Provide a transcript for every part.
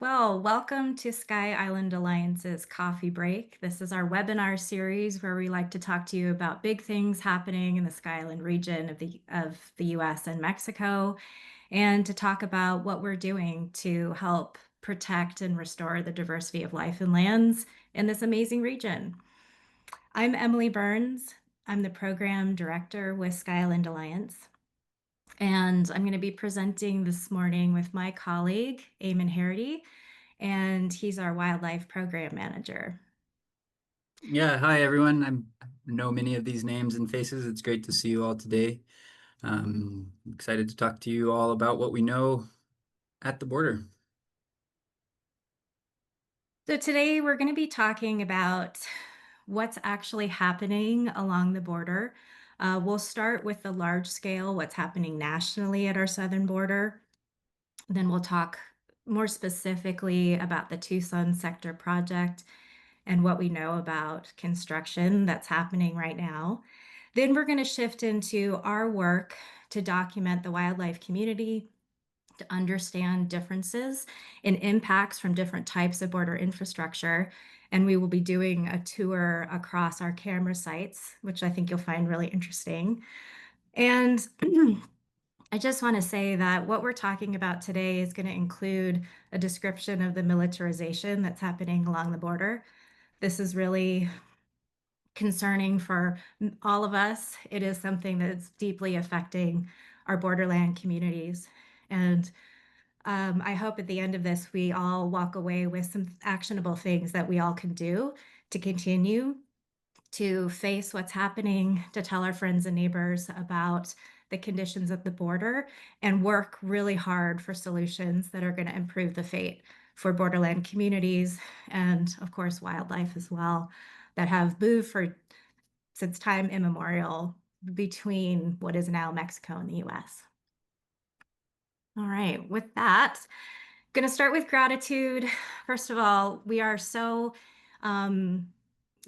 Well, welcome to Sky Island Alliance's Coffee Break. This is our webinar series where we like to talk to you about big things happening in the Sky Island region of the US and Mexico, and to talk about what we're doing to help protect and restore the diversity of life and lands in this amazing region. I'm Emily Burns. I'm the program director with Sky Island Alliance. And I'm going to be presenting this morning with my colleague, Eamon Harrity, and he's our wildlife program manager. Yeah, hi everyone. I know many of these names and faces. It's great to see you all today. Excited to talk to you all about what we know at the border. So today we're going to be talking about what's actually happening along the border. We'll start with the large scale, what's happening nationally at our southern border. Then we'll talk more specifically about the Tucson sector project and what we know about construction that's happening right now. Then we're going to shift into our work to document the wildlife community, to understand differences in impacts from different types of border infrastructure. And we will be doing a tour across our camera sites, which I think you'll find really interesting. And I just want to say that what we're talking about today is going to include a description of the militarization that's happening along the border. This is really concerning for all of us. It is something that's deeply affecting our borderland communities. And I hope at the end of this, we all walk away with some actionable things that we all can do to continue to face what's happening, to tell our friends and neighbors about the conditions at the border, and work really hard for solutions that are going to improve the fate for borderland communities and, of course, wildlife as well, that have moved since time immemorial between what is now Mexico and the US. All right, with that, going to start with gratitude. First of all, um,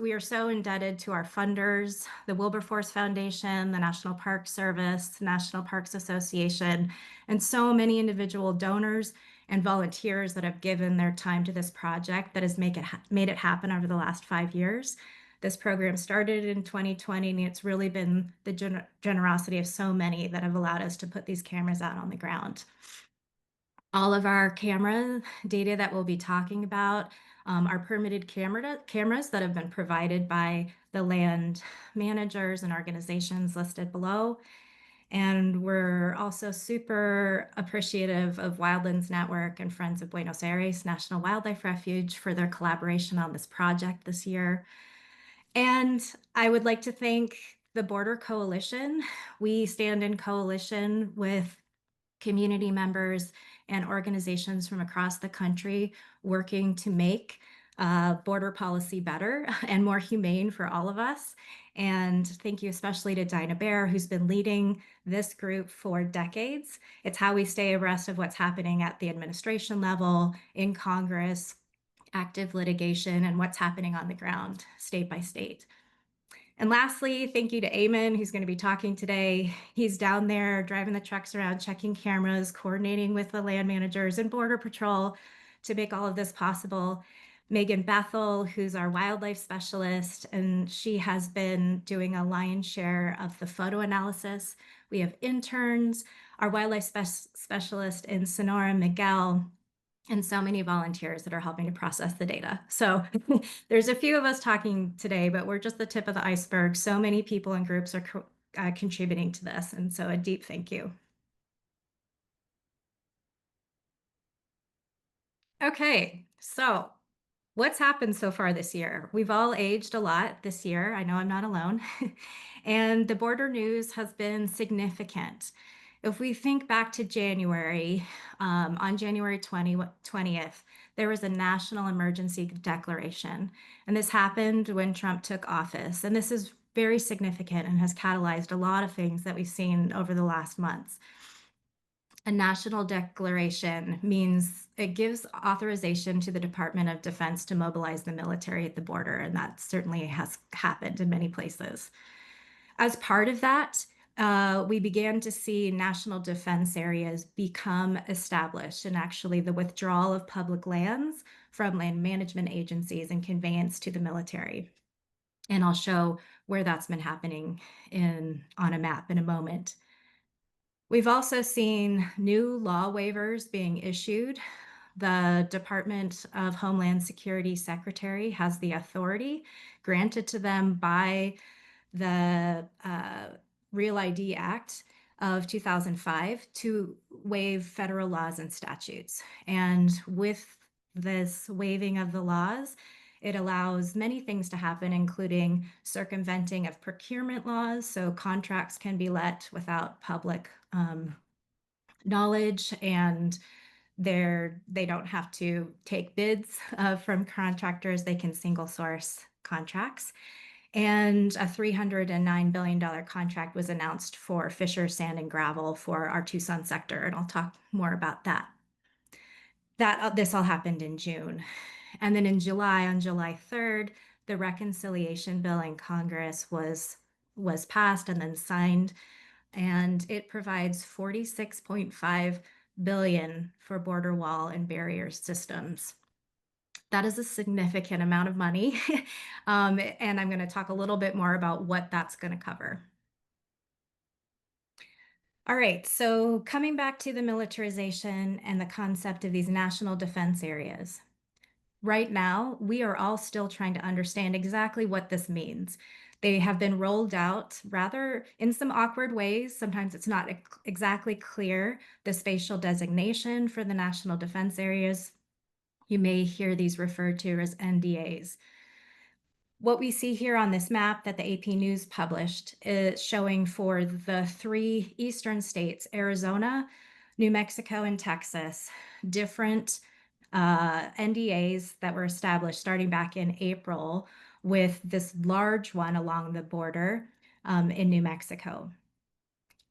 we are so indebted to our funders, the Wilberforce Foundation, the National Park Service, National Parks Association, and so many individual donors and volunteers that have given their time to this project that has made it happen over the last 5 years. This program started in 2020, and it's really been the generosity of so many that have allowed us to put these cameras out on the ground. All of our camera data that we'll be talking about are permitted cameras that have been provided by the land managers and organizations listed below. And we're also super appreciative of Wildlands Network and Friends of Buenos Aires National Wildlife Refuge for their collaboration on this project this year. And I would like to thank the Border Coalition. We stand in coalition with community members and organizations from across the country working to make border policy better and more humane for all of us. And thank you especially to Dinah Bear, who's been leading this group for decades. It's how we stay abreast of what's happening at the administration level, in Congress, active litigation, and what's happening on the ground, state by state. And lastly, thank you to Eamon, who's going to be talking today. He's down there driving the trucks around, checking cameras, coordinating with the land managers and Border Patrol to make all of this possible. Megan Bethel, who's our wildlife specialist, and she has been doing a lion's share of the photo analysis. We have interns, our wildlife specialist in Sonora, Miguel, and so many volunteers that are helping to process the data. So there's a few of us talking today, but we're just the tip of the iceberg. So many people and groups are contributing to this. And so a deep thank you. Okay, so what's happened so far this year? We've all aged a lot this year. I know I'm not alone. And the border news has been significant. If we think back to January, on January 20th, there was a national emergency declaration. And this happened when Trump took office. And this is very significant and has catalyzed a lot of things that we've seen over the last months. A national declaration means it gives authorization to the Department of Defense to mobilize the military at the border, and that certainly has happened in many places. As part of that, we began to see national defense areas become established, and actually the withdrawal of public lands from land management agencies and conveyance to the military. And I'll show where that's been happening on a map in a moment. We've also seen new law waivers being issued. The Department of Homeland Security Secretary has the authority granted to them by the Real ID Act of 2005 to waive federal laws and statutes. And with this waiving of the laws, it allows many things to happen, including circumventing of procurement laws. So contracts can be let without public knowledge, and they don't have to take bids from contractors. They can single source contracts. And a $309 billion contract was announced for Fisher Sand and Gravel for our Tucson sector, and I'll talk more about that. This all happened in June. And then in July, on July 3rd, the reconciliation bill in Congress was passed and then signed, and it provides $46.5 billion for border wall and barrier systems. That is a significant amount of money. And I'm going to talk a little bit more about what that's going to cover. All right, so coming back to the militarization and the concept of these national defense areas. Right now, we are all still trying to understand exactly what this means. They have been rolled out rather in some awkward ways. Sometimes it's not exactly clear the spatial designation for the national defense areas. You may hear these referred to as NDAs. What we see here on this map that the AP News published is showing for the 3 eastern states, Arizona, New Mexico, and Texas, different NDAs that were established starting back in April, with this large one along the border in New Mexico.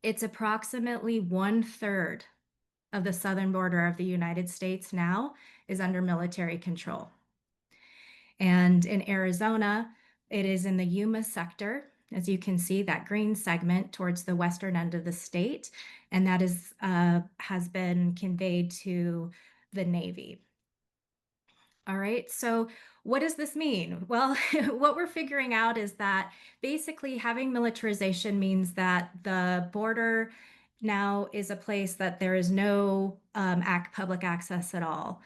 It's approximately 1/3 of the southern border of the United States now is under military control. And in Arizona, it is in the Yuma sector. As you can see, that green segment towards the western end of the state, and that has been conveyed to the Navy. All right, so what does this mean? Well, what we're figuring out is that basically having militarization means that the border now is a place that there is no public access at all.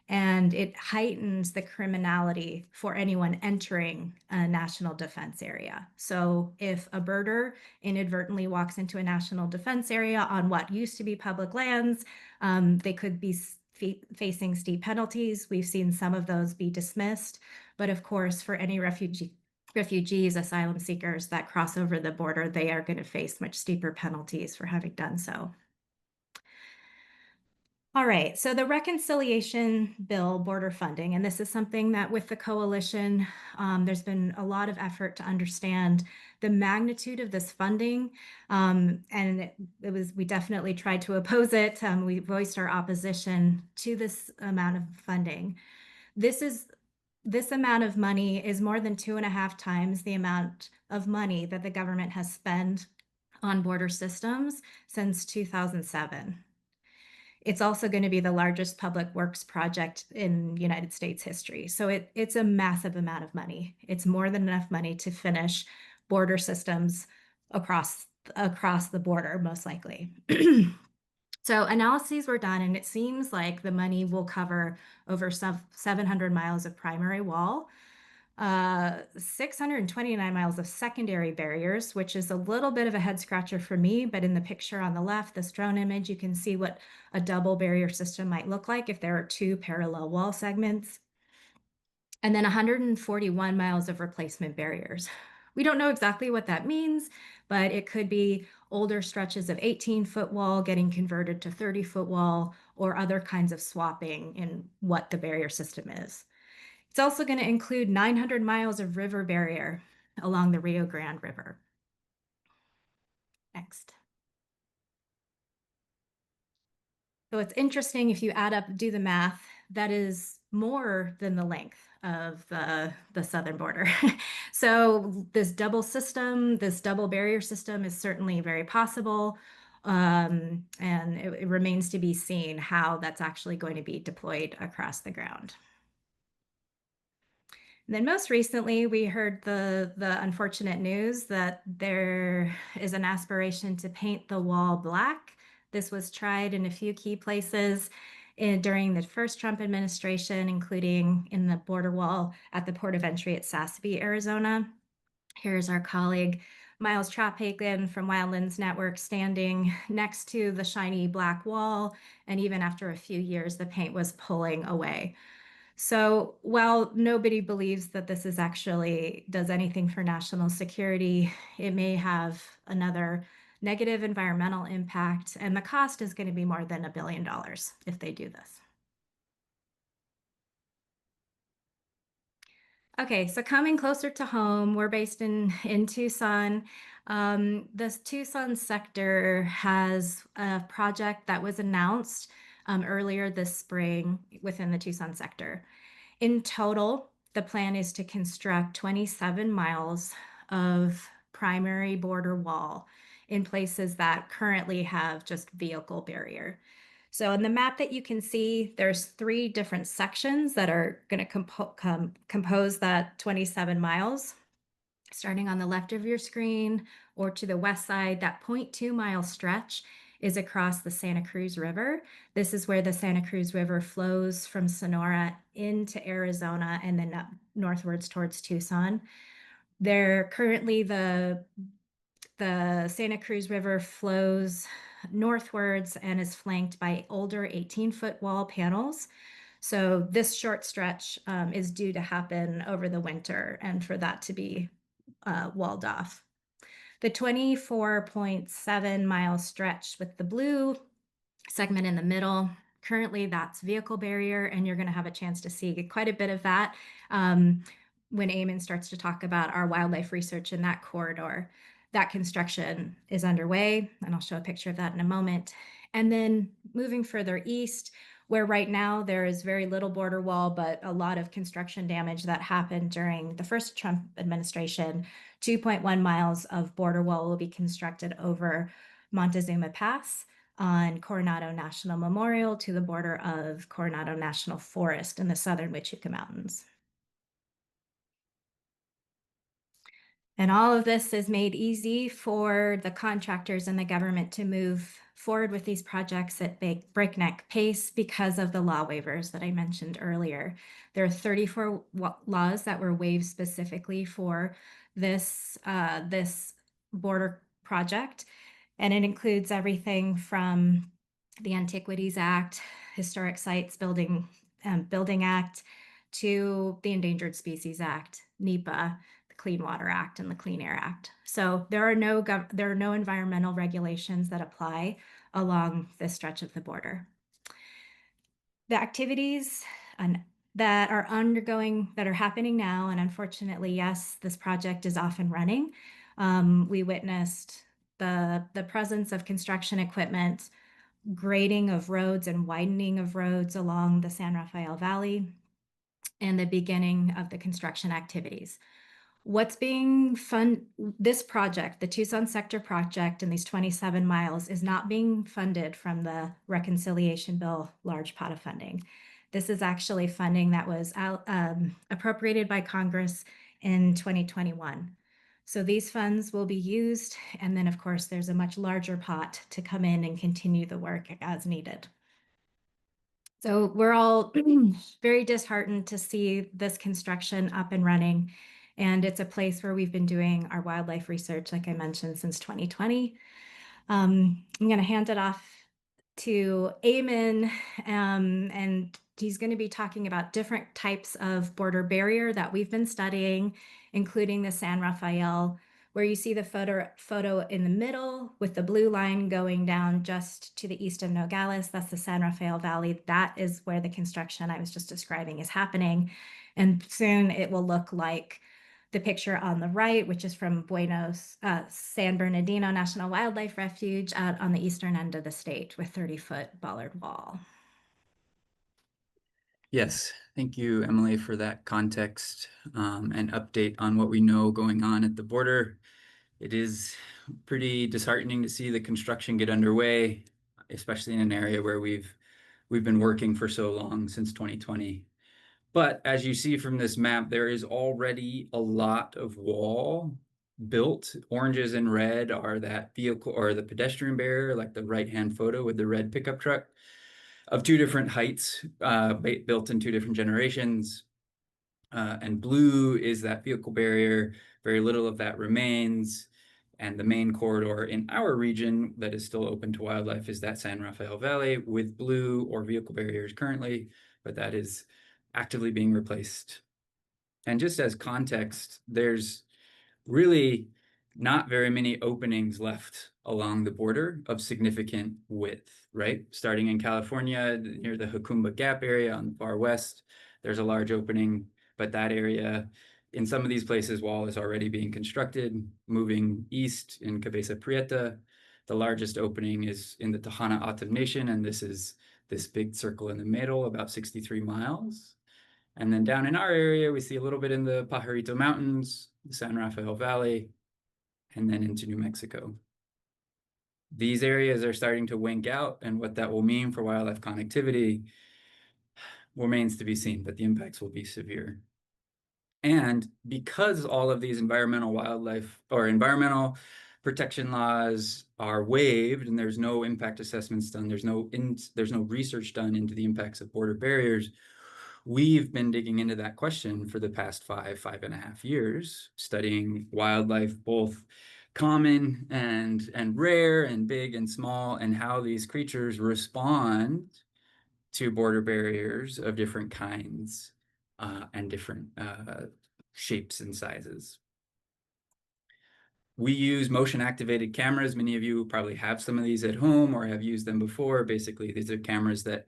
And it heightens the criminality for anyone entering a national defense area. So if a birder inadvertently walks into a national defense area on what used to be public lands, they could be facing steep penalties. We've seen some of those be dismissed, but of course, for any refugees, asylum seekers that cross over the border, they are going to face much steeper penalties for having done so. All right, so the reconciliation bill, border funding, and this is something that with the coalition, there's been a lot of effort to understand the magnitude of this funding, and we definitely tried to oppose it. We voiced our opposition to this amount of funding. This amount of money is more than 2.5 times the amount of money that the government has spent on border systems since 2007. It's also going to be the largest public works project in United States history. So it's a massive amount of money. It's more than enough money to finish border systems across the border, most likely. So analyses were done, and it seems like the money will cover over 700 miles of primary wall, 629 miles of secondary barriers, which is a little bit of a head scratcher for me, but in the picture on the left, this drone image, you can see what a double barrier system might look like if there are 2 parallel wall segments. And then 141 miles of replacement barriers. We don't know exactly what that means, but it could be older stretches of 18-foot wall getting converted to 30-foot wall, or other kinds of swapping in what the barrier system is. It's also going to include 900 miles of river barrier along the Rio Grande River. Next. So it's interesting, if you do the math, that is more than the length of the southern border. So this double system, this double barrier system is certainly very possible. And it remains to be seen how that's actually going to be deployed across the ground. And then most recently, we heard the unfortunate news that there is an aspiration to paint the wall black. This was tried in a few key places during the first Trump administration, including in the border wall at the port of entry at Sassabee, Arizona. Here's our colleague Miles Trapagan from Wildlands Network standing next to the shiny black wall. And even after a few years, the paint was pulling away. So while nobody believes that this is actually does anything for national security, it may have another negative environmental impact, and the cost is going to be more than $1 billion if they do this. Okay, so coming closer to home, we're based in Tucson. This Tucson sector has a project that was announced earlier this spring within the Tucson sector. In total, the plan is to construct 27 miles of primary border wall in places that currently have just vehicle barrier. So in the map that you can see, there's 3 different sections that are going to compose that 27 miles. Starting on the left of your screen or to the west side, that 0.2-mile stretch is across the Santa Cruz River. This is where the Santa Cruz River flows from Sonora into Arizona and then up northwards towards Tucson. There currently the Santa Cruz River flows northwards and is flanked by older 18-foot wall panels. So this short stretch is due to happen over the winter and for that to be walled off. The 24.7-mile stretch with the blue segment in the middle, currently that's vehicle barrier, and you're going to have a chance to see quite a bit of that when Eamon starts to talk about our wildlife research in that corridor. That construction is underway, and I'll show a picture of that in a moment. And then moving further east, where right now there is very little border wall, but a lot of construction damage that happened during the first Trump administration, 2.1 miles of border wall will be constructed over Montezuma Pass on Coronado National Memorial to the border of Coronado National Forest in the southern Huachuca Mountains. And all of this is made easy for the contractors and the government to move forward with these projects at breakneck pace because of the law waivers that I mentioned earlier. There are 34 laws that were waived specifically for this border project, and it includes everything from the Antiquities Act, Historic Sites Building Act, to the Endangered Species Act, NEPA, the Clean Water Act, and the Clean Air Act. So there are no environmental regulations that apply along this stretch of the border. The activities that are happening now, and unfortunately, yes, this project is off and running. We witnessed the presence of construction equipment, grading of roads and widening of roads along the San Rafael Valley, and the beginning of the construction activities. What's being this project, the Tucson Sector project and these 27 miles is not being funded from the Reconciliation Bill large pot of funding. This is actually funding that was appropriated by Congress in 2021. So these funds will be used, and then of course there's a much larger pot to come in and continue the work as needed. So we're all very disheartened to see this construction up and running. And it's a place where we've been doing our wildlife research, like I mentioned, since 2020. I'm going to hand it off to Eamon, and he's going to be talking about different types of border barrier that we've been studying, including the San Rafael, where you see the photo in the middle with the blue line going down just to the east of Nogales. That's the San Rafael Valley. That is where the construction I was just describing is happening. And soon it will look like the picture on the right, which is from Buenos, San Bernardino National Wildlife Refuge out on the eastern end of the state with 30-foot bollard wall. Yes, Thank you, Emily, for that context and update on what we know going on at the border. It is pretty disheartening to see the construction get underway, especially in an area where we've been working for so long, since 2020. But as you see from this map, there is already a lot of wall built. Oranges and red are that vehicle or the pedestrian barrier, like the right-hand photo with the red pickup truck, of two different heights, built in two different generations. And blue is that vehicle barrier. Very little of that remains. And the main corridor in our region that is still open to wildlife is that San Rafael Valley with blue or vehicle barriers currently, but that is actively being replaced. And just as context, there's really not very many openings left along the border of significant width, right? Starting in California, near the Jacumba Gap area on the far west, there's a large opening, but that area, in some of these places, wall is already being constructed. Moving east in Cabeza Prieta, the largest opening is in the Tohono O'odham Nation, and this is this big circle in the middle, about 63 miles. And then down in our area, we see a little bit in the Pajarito Mountains, the San Rafael Valley, and then into New Mexico. These areas are starting to wink out, and what that will mean for wildlife connectivity remains to be seen, but the impacts will be severe. And because all of these environmental protection laws are waived and there's no impact assessments done, there's no research done into the impacts of border barriers, we've been digging into that question for the past 5.5 years, studying wildlife, both common and rare and big and small, and how these creatures respond to border barriers of different kinds and different shapes and sizes. We use motion activated cameras. Many of you probably have some of these at home or have used them before. Basically, these are cameras that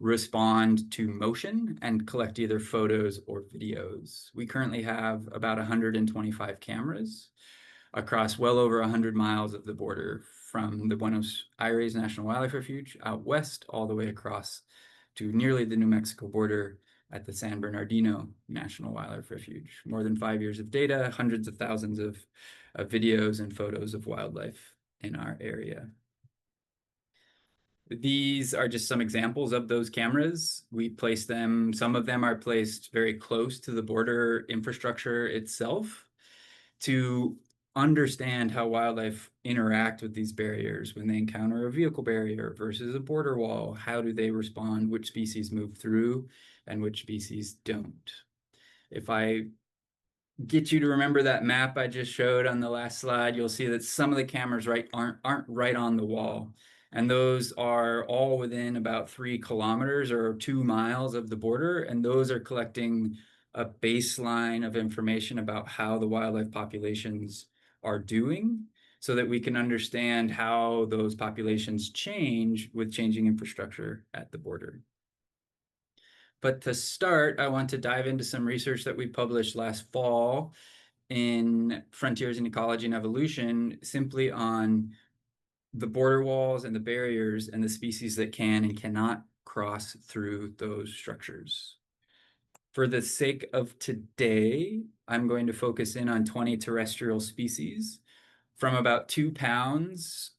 respond to motion and collect either photos or videos. We currently have about 125 cameras across well over 100 miles of the border, from the Buenos Aires National Wildlife Refuge out west all the way across to nearly the New Mexico border at the San Bernardino National Wildlife Refuge. More than 5 years of data, hundreds of thousands of videos and photos of wildlife in our area. These are just some examples of those cameras. We place them, some of them are placed very close to the border infrastructure itself to understand how wildlife interact with these barriers when they encounter a vehicle barrier versus a border wall. How do they respond? Which species move through and which species don't? If I get you to remember that map I just showed on the last slide, you'll see that some of the cameras aren't right on the wall. And those are all within about 3 kilometers or 2 miles of the border. And those are collecting a baseline of information about how the wildlife populations are doing, so that we can understand how those populations change with changing infrastructure at the border. But to start, I want to dive into some research that we published last fall in Frontiers in Ecology and Evolution, simply on the border walls and the barriers and the species that can and cannot cross through those structures. For the sake of today, I'm going to focus in on 20 terrestrial species, from about 2 pounds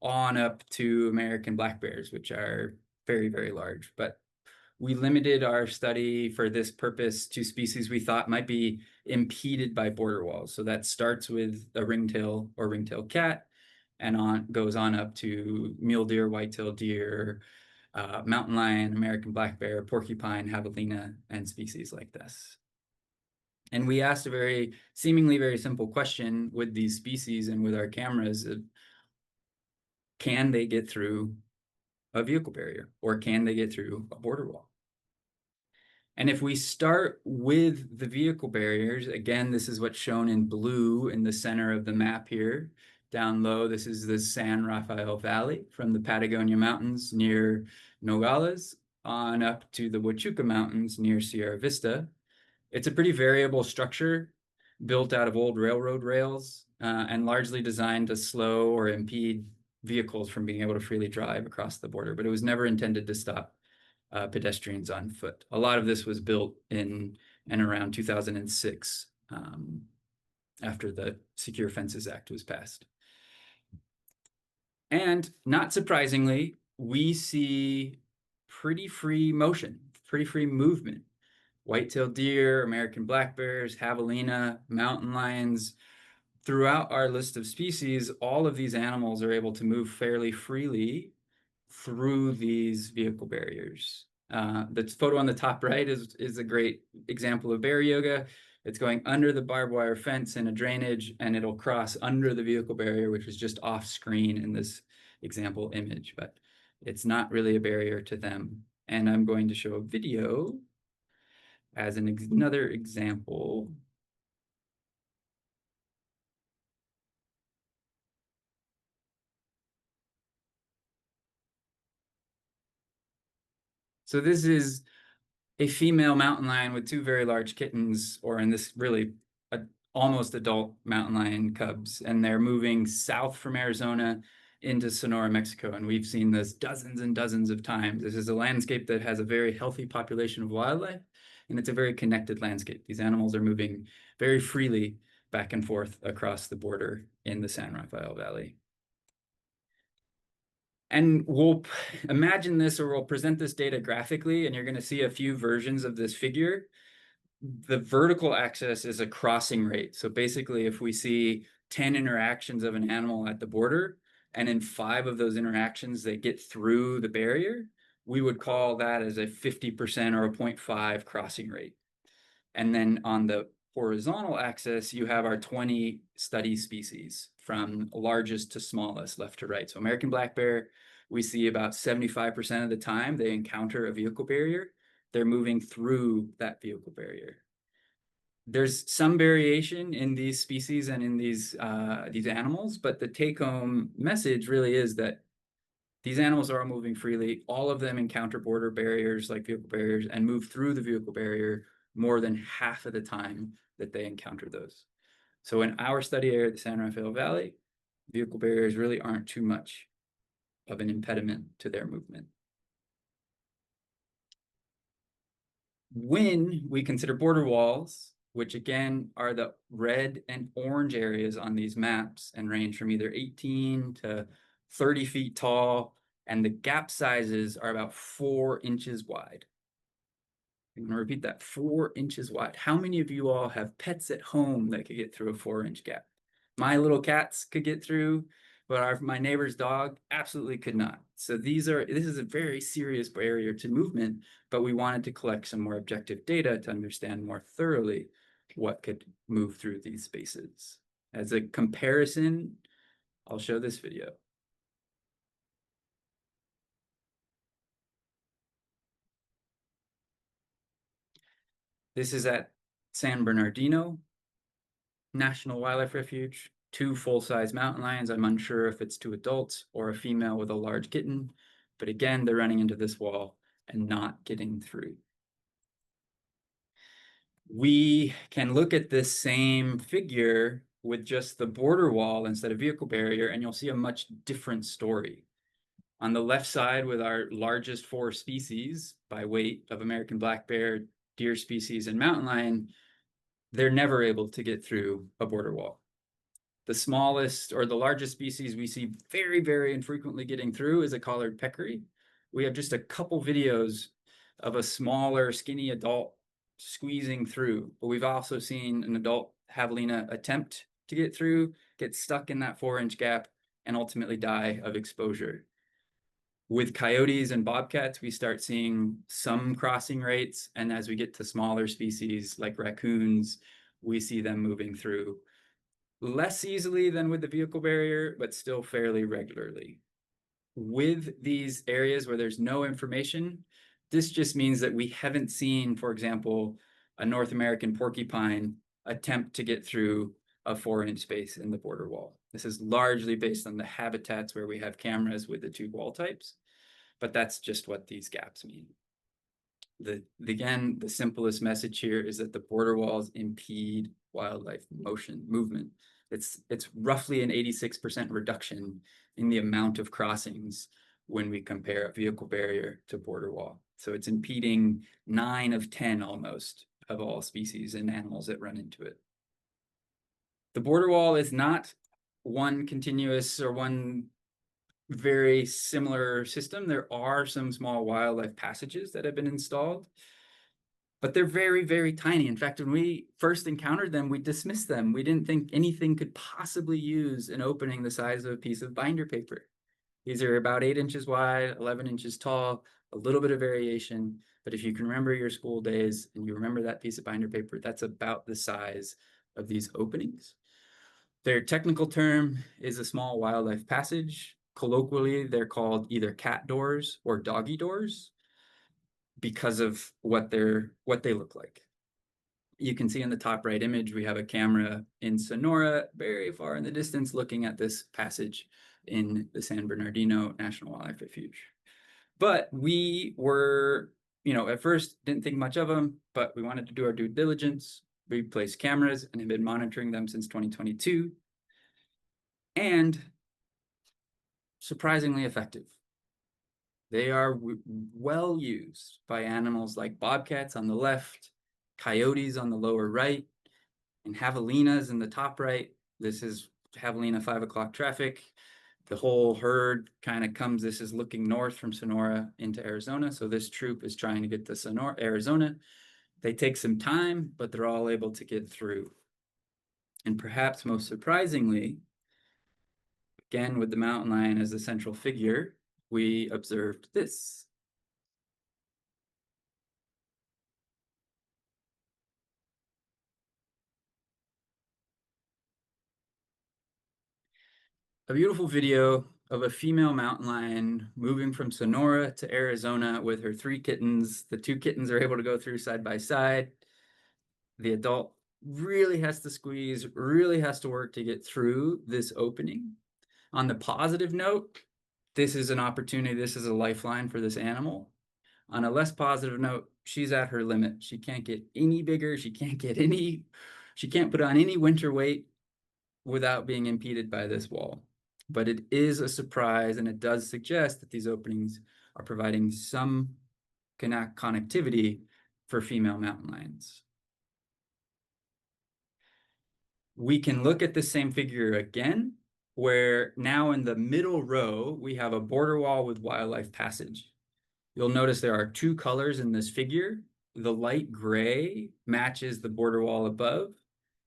on up to American black bears, which are very, very large. But we limited our study for this purpose to species we thought might be impeded by border walls. So that starts with a ringtail or ringtail cat and goes on up to mule deer, white-tailed deer, mountain lion, American black bear, porcupine, javelina, and species like this. And we asked a seemingly very simple question with these species and with our cameras of, can they get through a vehicle barrier, or can they get through a border wall? And if we start with the vehicle barriers, again, this is what's shown in blue in the center of the map here. Down low, this is the San Rafael Valley, from the Patagonia Mountains near Nogales on up to the Huachuca Mountains near Sierra Vista. It's a pretty variable structure built out of old railroad rails and largely designed to slow or impede vehicles from being able to freely drive across the border, but it was never intended to stop pedestrians on foot. A lot of this was built in and around 2006, after the Secure Fences Act was passed. And not surprisingly, we see pretty free motion, pretty free movement. White-tailed deer, American black bears, javelina, mountain lions. Throughout our list of species, all of these animals are able to move fairly freely through these vehicle barriers. The photo on the top right is a great example of bear yoga. It's going under the barbed wire fence in a drainage, and it'll cross under the vehicle barrier, which is just off screen in this example image, but it's not really a barrier to them. And I'm going to show a video as another example. So this is a female mountain lion with two very large kittens, or in this really almost adult mountain lion cubs, and they're moving south from Arizona into Sonora, Mexico. And we've seen this dozens and dozens of times. This is a landscape that has a very healthy population of wildlife, and it's a very connected landscape. These animals are moving very freely back and forth across the border in the San Rafael Valley. And we'll imagine this, or we'll present this data graphically, and you're going to see a few versions of this figure. The vertical axis is a crossing rate. So basically, if we see 10 interactions of an animal at the border, and in 5 of those interactions, they get through the barrier, we would call that as a 50% or a 0.5 crossing rate. And then on the horizontal axis, you have our 20 study species from largest to smallest, left to right. So American black bear, we see about 75% of the time they encounter a vehicle barrier, they're moving through that vehicle barrier. There's some variation in these species and in these animals, but the take-home message really is that these animals are all moving freely. All of them encounter border barriers like vehicle barriers and move through the vehicle barrier more than half of the time that they encounter those. So in our study area, the San Rafael Valley, vehicle barriers really aren't too much of an impediment to their movement. When we consider border walls, which again are the red and orange areas on these maps and range from either 18 to 30 feet tall, and the gap sizes are about 4 inches wide. I'm going to repeat that, 4 inches wide. How many of you all have pets at home that could get through a 4-inch gap? My little cats could get through, but my neighbor's dog absolutely could not. So this is a very serious barrier to movement, but we wanted to collect some more objective data to understand more thoroughly what could move through these spaces. As a comparison, I'll show this video. This is at San Bernardino National Wildlife Refuge. 2 full-size mountain lions. I'm unsure if it's 2 adults or a female with a large kitten, but again, they're running into this wall and not getting through. We can look at this same figure with just the border wall instead of vehicle barrier, and you'll see a much different story. On the left side, with our largest 4 species by weight of American black bear, deer species, and mountain lion, they're never able to get through a border wall. The smallest or the largest species we see very, very infrequently getting through is a collared peccary. We have just a couple videos of a smaller, skinny adult squeezing through, but we've also seen an adult javelina attempt to get through, get stuck in that 4-inch gap, and ultimately die of exposure. With coyotes and bobcats, we start seeing some crossing rates, and as we get to smaller species like raccoons, we see them moving through less easily than with the vehicle barrier, but still fairly regularly. With these areas where there's no information, this just means that we haven't seen, for example, a North American porcupine attempt to get through a 4-inch space in the border wall. This is largely based on the habitats where we have cameras with the 2 wall types, but that's just what these gaps mean. Again, the simplest message here is that the border walls impede wildlife movement. It's roughly an 86% reduction in the amount of crossings when we compare a vehicle barrier to border wall. So it's impeding 9 of 10 almost of all species and animals that run into it. The border wall is not one continuous or one very similar system. There are some small wildlife passages that have been installed, but they're very, very tiny. In fact, when we first encountered them, we dismissed them. We didn't think anything could possibly use an opening the size of a piece of binder paper. These are about 8 inches wide, 11 inches tall, a little bit of variation. But if you can remember your school days and you remember that piece of binder paper, that's about the size of these openings. Their technical term is a small wildlife passage. Colloquially, they're called either cat doors or doggy doors because of what they look like. You can see in the top right image, we have a camera in Sonora, very far in the distance, looking at this passage in the San Bernardino National Wildlife Refuge. But we were, at first didn't think much of them, but we wanted to do our due diligence. We placed cameras and have been monitoring them since 2022. And surprisingly effective. They are well used by animals like bobcats on the left, coyotes on the lower right, and javelinas in the top right. This is javelina 5 o'clock traffic. The whole herd kind of comes, this is looking north from Sonora into Arizona. So this troop is trying to get to Sonora, Arizona. They take some time, but they're all able to get through. And perhaps most surprisingly, again, with the mountain lion as the central figure, we observed this. A beautiful video of a female mountain lion moving from Sonora to Arizona with her 3 kittens. The 2 kittens are able to go through side by side. The adult really has to squeeze, really has to work to get through this opening. On the positive note, this is an opportunity, this is a lifeline for this animal. On a less positive note, she's at her limit. She can't get any bigger, she can't put on any winter weight without being impeded by this wall. But it is a surprise, and it does suggest that these openings are providing some connectivity for female mountain lions. We can look at the same figure again, where now in the middle row, we have a border wall with wildlife passage. You'll notice there are 2 colors in this figure. The light gray matches the border wall above,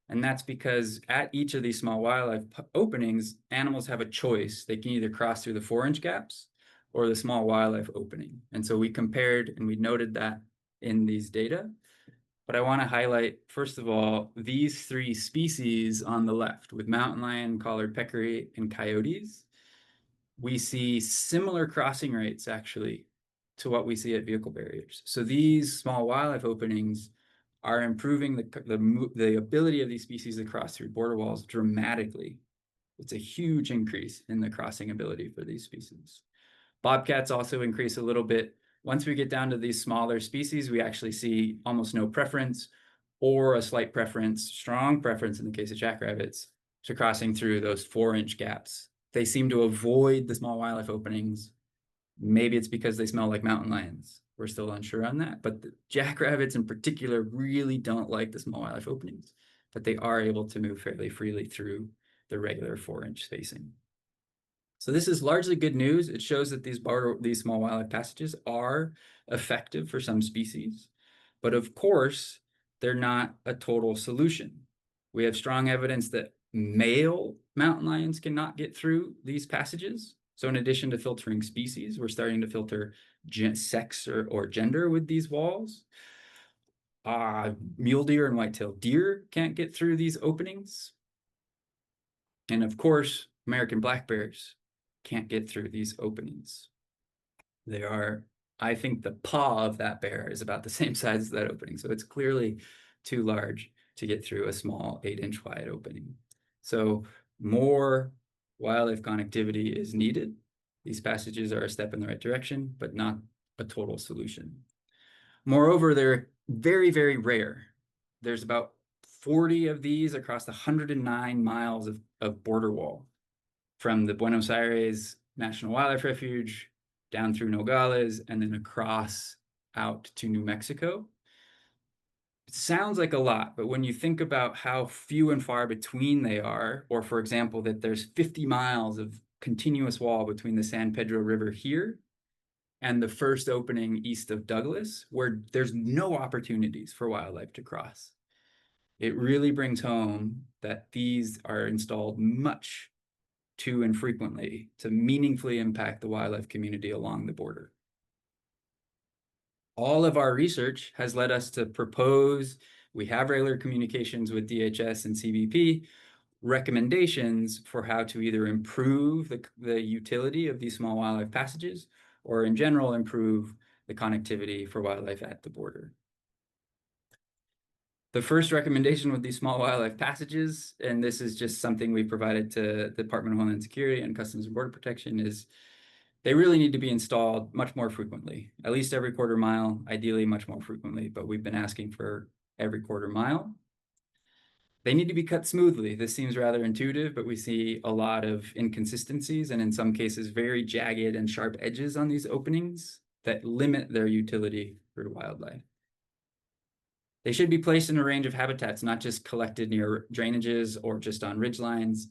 and that's because at each of these small wildlife openings, animals have a choice. They can either cross through the 4-inch gaps or the small wildlife opening. And so we compared and we noted that in these data. But I want to highlight, first of all, these 3 species on the left with mountain lion, collared peccary, and coyotes. We see similar crossing rates actually to what we see at vehicle barriers. So these small wildlife openings are improving the ability of these species to cross through border walls dramatically. It's a huge increase in the crossing ability for these species. Bobcats also increase a little bit. Once we get down to these smaller species, we actually see almost no preference or a slight preference, strong preference in the case of jackrabbits, to crossing through those 4-inch gaps. They seem to avoid the small wildlife openings. Maybe it's because they smell like mountain lions. We're still unsure on that, but the jackrabbits in particular really don't like the small wildlife openings, but they are able to move fairly freely through the regular 4-inch spacing. So this is largely good news. It shows that these small wildlife passages are effective for some species, but of course, they're not a total solution. We have strong evidence that male mountain lions cannot get through these passages. So in addition to filtering species, we're starting to filter sex or gender with these walls. Mule deer and white-tailed deer can't get through these openings. And of course, American black bears can't get through these openings. They are, I think the paw of that bear is about the same size as that opening. So it's clearly too large to get through a small 8-inch wide opening. So more wildlife connectivity is needed. These passages are a step in the right direction, but not a total solution. Moreover, they're very, very rare. There's about 40 of these across the 109 miles of border wall from the Buenos Aires National Wildlife Refuge down through Nogales, and then across out to New Mexico. It sounds like a lot, but when you think about how few and far between they are, or for example, that there's 50 miles of continuous wall between the San Pedro River here and the first opening east of Douglas, where there's no opportunities for wildlife to cross. It really brings home that these are installed much too infrequently to meaningfully impact the wildlife community along the border. All of our research has led us to propose, we have regular communications with DHS and CBP, recommendations for how to either improve the utility of these small wildlife passages, or in general, improve the connectivity for wildlife at the border. The first recommendation with these small wildlife passages, and this is just something we provided to the Department of Homeland Security and Customs and Border Protection, is they really need to be installed much more frequently, at least every quarter mile, ideally much more frequently, but we've been asking for every quarter mile. They need to be cut smoothly. This seems rather intuitive, but we see a lot of inconsistencies and in some cases very jagged and sharp edges on these openings that limit their utility for wildlife. They should be placed in a range of habitats, not just collected near drainages or just on ridgelines.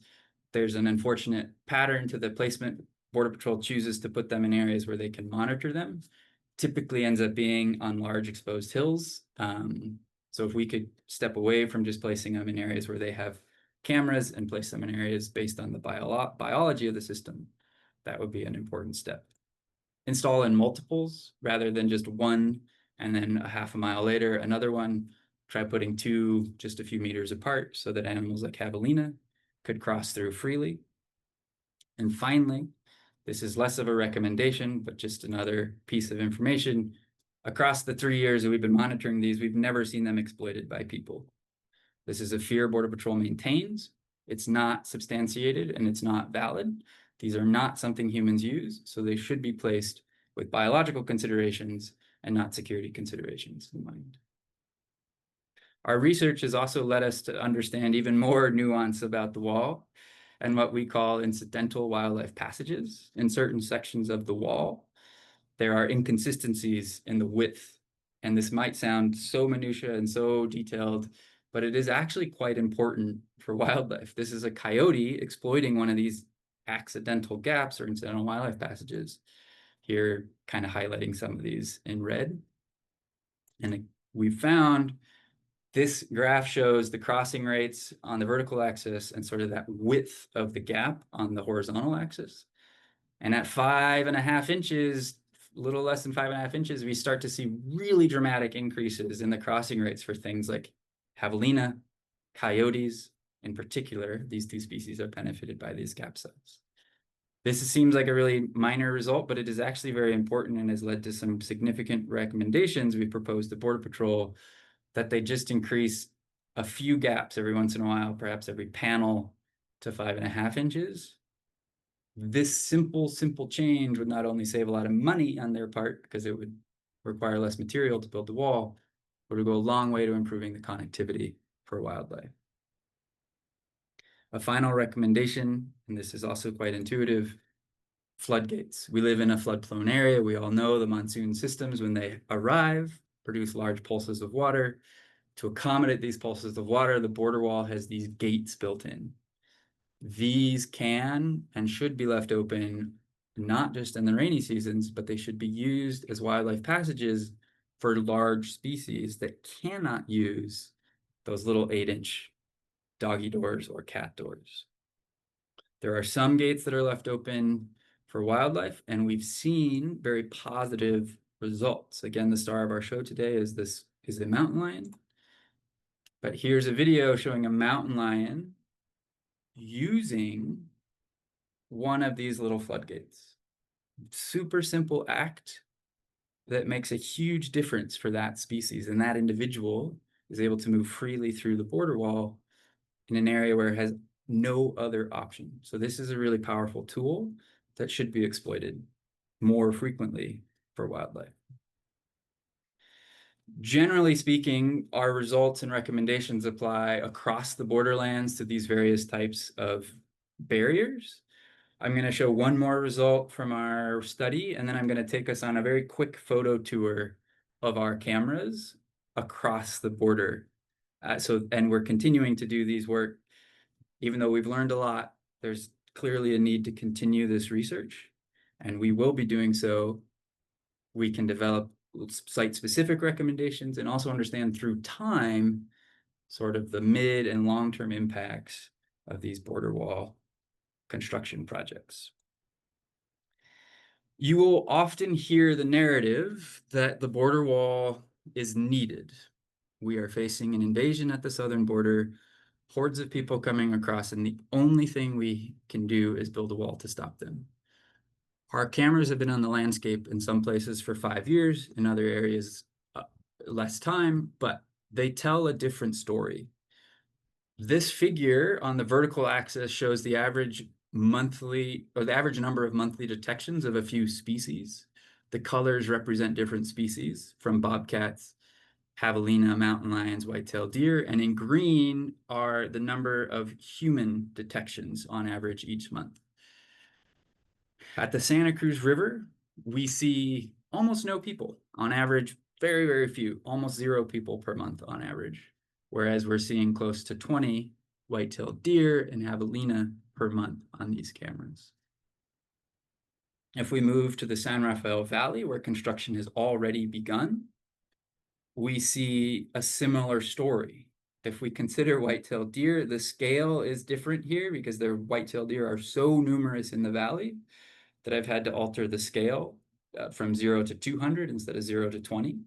There's an unfortunate pattern to the placement. Border Patrol chooses to put them in areas where they can monitor them. Typically ends up being on large exposed hills. So if we could step away from just placing them in areas where they have cameras and place them in areas based on the biology of the system, that would be an important step. Install in multiples rather than just one, and then a half a mile later, another one. Try putting two just a few meters apart so that animals like javelina could cross through freely. And finally, this is less of a recommendation, but just another piece of information. Across the 3 years that we've been monitoring these, we've never seen them exploited by people. This is a fear Border Patrol maintains. It's not substantiated and it's not valid. These are not something humans use, so they should be placed with biological considerations and not security considerations in mind. Our research has also led us to understand even more nuance about the wall and what we call incidental wildlife passages. In certain sections of the wall, there are inconsistencies in the width. And this might sound so minutiae and so detailed, but it is actually quite important for wildlife. This is a coyote exploiting one of these accidental gaps or incidental wildlife passages. Here, kind of highlighting some of these in red. And we found this graph shows the crossing rates on the vertical axis and sort of that width of the gap on the horizontal axis. And at 5.5 inches, a little less than 5.5 inches, we start to see really dramatic increases in the crossing rates for things like javelina, coyotes. In particular, these two species are benefited by these gap size. This seems like a really minor result, but it is actually very important and has led to some significant recommendations we proposed to Border Patrol that they just increase a few gaps every once in a while, perhaps every panel, to 5.5 inches. This simple change would not only save a lot of money on their part, because it would require less material to build the wall, but it would go a long way to improving the connectivity for wildlife. A final recommendation, and this is also quite intuitive, floodgates. We live in a flood-prone area. We all know the monsoon systems, when they arrive, produce large pulses of water. To accommodate these pulses of water, the border wall has these gates built in. These can and should be left open, not just in the rainy seasons, but they should be used as wildlife passages for large species that cannot use those little 8-inch doggy doors or cat doors. There are some gates that are left open for wildlife, and we've seen very positive results. Again, the star of our show today is the mountain lion. But here's a video showing a mountain lion using one of these little floodgates. Super simple act that makes a huge difference for that species, and that individual is able to move freely through the border wall in an area where it has no other option. So this is a really powerful tool that should be exploited more frequently for wildlife. Generally speaking, our results and recommendations apply across the borderlands to these various types of barriers. I'm going to show one more result from our study, and then I'm going to take us on a very quick photo tour of our cameras across the border. And we're continuing to do these work, even though we've learned a lot. There's clearly a need to continue this research, and we will be doing so. We can develop site-specific recommendations and also understand through time sort of the mid and long-term impacts of these border wall construction projects. You will often hear the narrative that the border wall is needed. We are facing an invasion at the southern border, hordes of people coming across, and the only thing we can do is build a wall to stop them. Our cameras have been on the landscape in some places for 5 years, in other areas less time, but they tell a different story. This figure on the vertical axis shows the average monthly, or the average number of monthly detections of a few species. The colors represent different species, from bobcats, javelina, mountain lions, white-tailed deer, and in green are the number of human detections on average each month. At the Santa Cruz River, we see almost no people. On average, very, very few, almost 0 people per month on average, whereas we're seeing close to 20 white-tailed deer and javelina per month on these cameras. If we move to the San Rafael Valley, where construction has already begun, we see a similar story. If we consider white-tailed deer, the scale is different here because the white-tailed deer are so numerous in the valley that I've had to alter the scale from 0 to 200 instead of 0 to 20.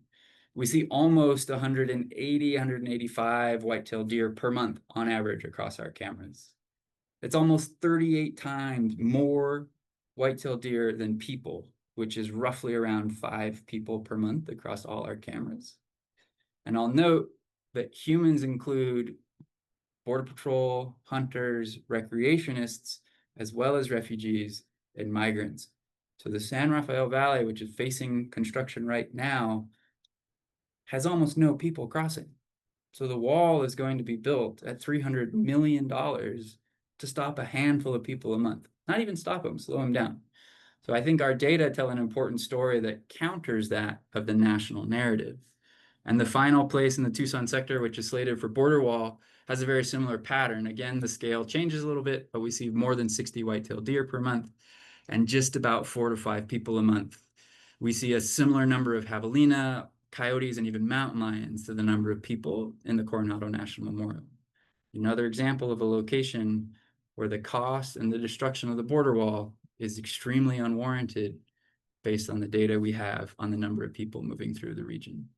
We see almost 180, 185 white-tailed deer per month on average across our cameras. It's almost 38 times more white-tailed deer than people, which is roughly around 5 people per month across all our cameras. And I'll note that humans include Border Patrol, hunters, recreationists, as well as refugees and migrants. So the San Rafael Valley, which is facing construction right now, has almost no people crossing. So the wall is going to be built at $300 million to stop a handful of people a month. Not even stop them, slow them down. So I think our data tell an important story that counters that of the national narrative. And the final place in the Tucson sector, which is slated for border wall, has a very similar pattern. Again, the scale changes a little bit, but we see more than 60 white-tailed deer per month and just about 4 to 5 people a month. We see a similar number of javelina, coyotes, and even mountain lions to the number of people in the Coronado National Memorial. Another example of a location where the cost and the destruction of the border wall is extremely unwarranted based on the data we have on the number of people moving through the region.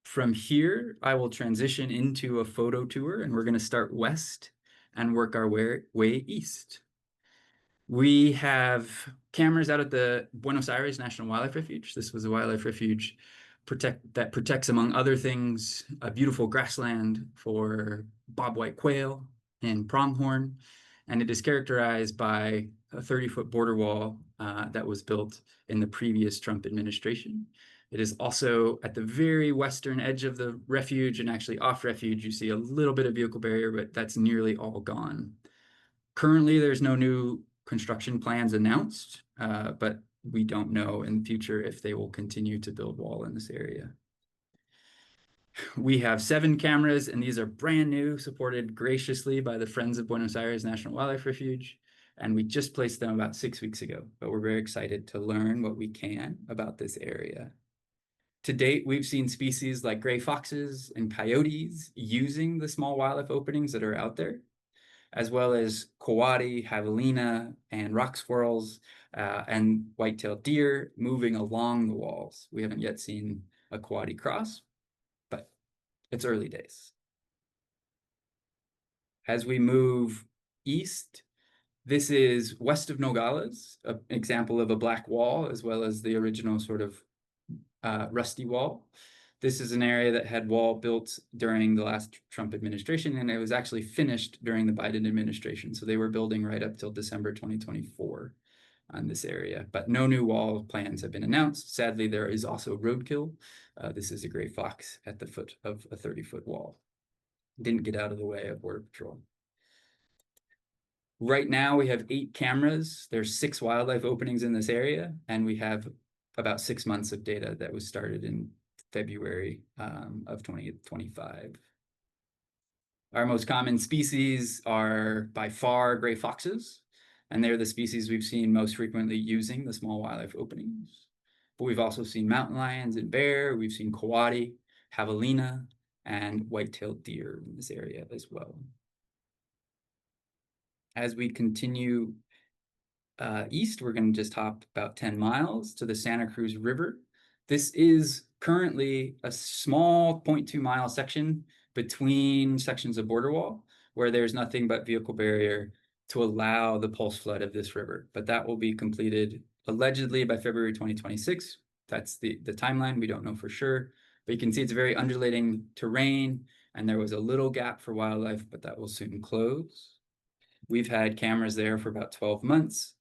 From here, I will transition into a photo tour, and we're going to start west and work our way east. We have cameras out at the Buenos Aires National Wildlife Refuge. This was a wildlife refuge that protects, among other things, a beautiful grassland for bobwhite quail and pronghorn. And it is characterized by a 30-foot border wall that was built in the previous Trump administration. It is also at the very western edge of the refuge, and actually off refuge, you see a little bit of vehicle barrier, but that's nearly all gone. Currently, there's no new construction plans announced, but we don't know in the future if they will continue to build wall in this area. We have 7 cameras, and these are brand new, supported graciously by the Friends of Buenos Aires National Wildlife Refuge. And we just placed them about 6 weeks ago, but we're very excited to learn what we can about this area. To date, we've seen species like gray foxes and coyotes using the small wildlife openings that are out there, as well as coati, javelina, and rock squirrels, and white-tailed deer moving along the walls. We haven't yet seen a coati cross, but it's early days. As we move east, this is west of Nogales, an example of a black wall, as well as the original sort of rusty wall. This is an area that had wall built during the last Trump administration, and it was actually finished during the Biden administration. So they were building right up till December 2024 on this area, but no new wall plans have been announced. Sadly, there is also roadkill. This is a gray fox at the foot of a 30-foot wall. Didn't get out of the way of Border Patrol. Right now, we have 8 cameras. There's 6 wildlife openings in this area, and we have about 6 months of data that was started in February of 2025. Our most common species are by far gray foxes, and they're the species we've seen most frequently using the small wildlife openings. But we've also seen mountain lions and bear, we've seen coati, javelina, and white-tailed deer in this area as well. As we continue east, we're going to just hop about 10 miles to the Santa Cruz River. This is currently a small 0.2-mile section between sections of border wall where there's nothing but vehicle barrier to allow the pulse flood of this river. But that will be completed allegedly by February 2026. That's the timeline. We don't know for sure. But you can see it's very undulating terrain, and there was a little gap for wildlife, but that will soon close. We've had cameras there for about 12 months.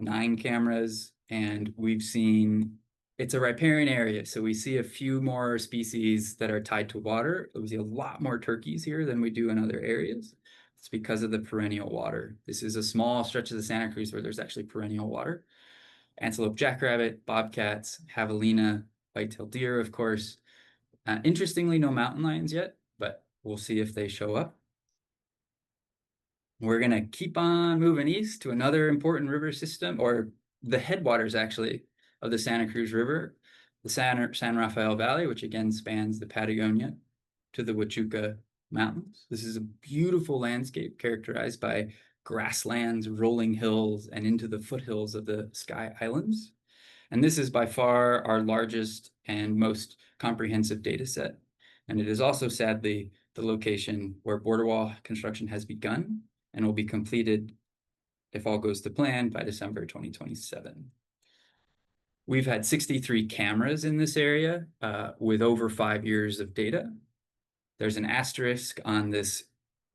9 cameras, and we've seen it's a riparian area, so we see a few more species that are tied to water. We see a lot more turkeys here than we do in other areas. It's because of the perennial water. This is a small stretch of the Santa Cruz where there's actually perennial water. Antelope, jackrabbit, bobcats, javelina, white-tailed deer, of course. Interestingly, no mountain lions yet, but we'll see if they show up. We're going to keep on moving east to another important river system, or the headwaters, actually, of the Santa Cruz River, the San Rafael Valley, which again spans the Patagonia to the Huachuca Mountains. This is a beautiful landscape characterized by grasslands, rolling hills, and into the foothills of the Sky Islands. And this is by far our largest and most comprehensive data set. And it is also, sadly, the location where border wall construction has begun and will be completed, if all goes to plan, by December 2027. We've had 63 cameras in this area with over 5 years of data. There's an asterisk on this